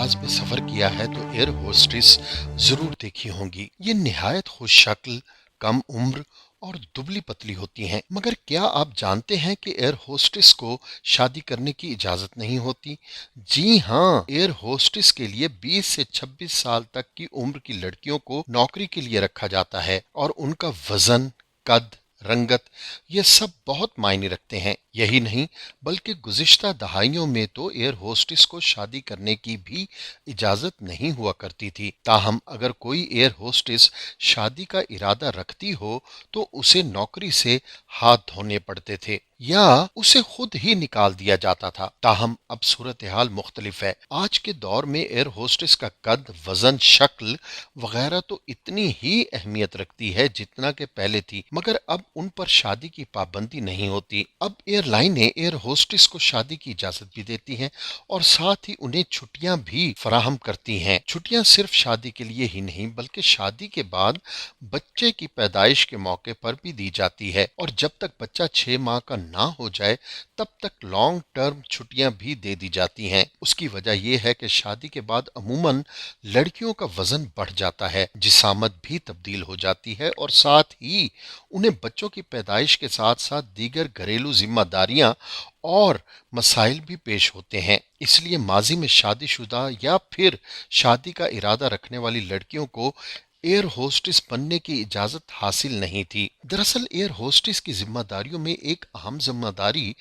जहाज में सफर किया है तो एयर होस्टेस जरूर देखी होंगी। ये निहायत खुश शक्ल, कम उम्र और दुबली पतली होती हैं। मगर क्या आप जानते हैं कि एयर होस्टेस को शादी करने की इजाजत नहीं होती? जी हाँ, एयर होस्टेस के लिए 20 से 26 साल तक की उम्र की लड़कियों को नौकरी के लिए रखा जाता है और उनका वजन, कद, रंगत ये सब बहुत मायने रखते हैं। यही नहीं बल्कि गुज़िश्ता दहाइयों में तो एयर होस्टेस को शादी करने की भी इजाज़त नहीं हुआ करती थी। ताहम अगर कोई एयर होस्टेस शादी का इरादा रखती हो तो उसे नौकरी से हाथ धोने पड़ते थे या उसे खुद ही निकाल दिया जाता था। ताहम अब सूरत हाल मुख्तलिफ है। आज के दौर में एयर होस्टेस का कद, वजन, शक्ल वगैरह तो इतनी ही अहमियत रखती है जितना कि पहले थी, मगर अब उन पर शादी की पाबंदी नहीं होती। अब एयरलाइनें एयर होस्टेस को शादी की इजाजत भी देती हैं और साथ ही उन्हें छुट्टियां भी फराहम करती हैं। छुट्टियां सिर्फ शादी के लिए ही नहीं बल्कि शादी के बाद बच्चे की पैदाइश के मौके पर भी दी जाती है, और जब तक बच्चा 6 माह का ना हो जाए तब तक लॉन्ग टर्म छुट्टियां भी दे दी जाती हैं। उसकी वजह यह है कि शादी के बाद अमूमन लड़कियों का वजन बढ़ जाता है, जिसामत भी तब्दील हो जाती है और साथ ही उन्हें बच्चों की पैदाइश के साथ साथ दीगर घरेलू जिम्मेदारियां और मसाइल भी पेश होते हैं। इसलिए माजी में शादीशुदा या फिर शादी का इरादा रखने वाली लड़कियों को एयर होस्टेस बनने की इजाजत हासिल नहीं थी। दरअसल एयर होस्टेस की जिम्मेदारियों में एक अहम जिम्मेदारी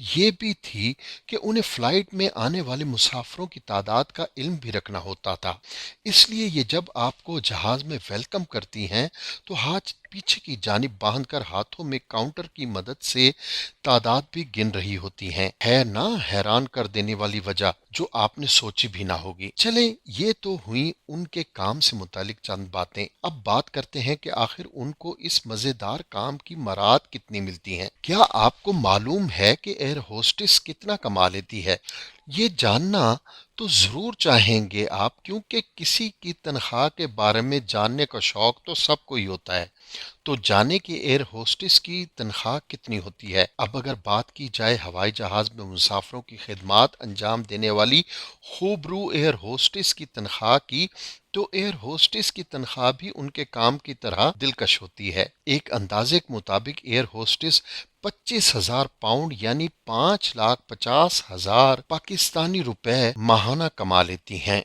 ये भी थी कि उन्हें फ्लाइट में आने वाले मुसाफिरों की तादाद का इल्म भी रखना होता था। इसलिए ये जब आपको जहाज में वेलकम करती हैं तो हाथ पीछे की जानिब बांध कर हाथों में काउंटर की मदद से तादाद भी गिन रही होती हैं। है ना हैरान कर देने वाली वजह जो आपने सोची भी ना होगी। चले ये तो हुई उनके काम से मुतालिक चंद बातें। अब बात करते हैं कि आखिर उनको इस मजेदार काम की मराद कितनी मिलती हैं। क्या आपको मालूम है कि एयर होस्टेस कितना कमा लेती है? ये जानना तो जरूर चाहेंगे आप, क्योंकि किसी की तनख्वाह के बारे में जानने का शौक तो सबको ही होता है। तो जाने कि एयर होस्टेस की तनख्वाह कितनी होती है। अब अगर बात की जाए हवाई जहाज में मुसाफिरों की खिदमात अंजाम देने वाली खूबरू एयर होस्टेस की तनख्वाह की, तो एयर होस्टेस की तनख्वाह भी उनके काम की तरह दिलकश होती है। एक अंदाजे के मुताबिक एयर होस्टेस 25,000 पाउंड यानी 5,50,000 पाकिस्तानी रुपए माहाना कमा लेती हैं।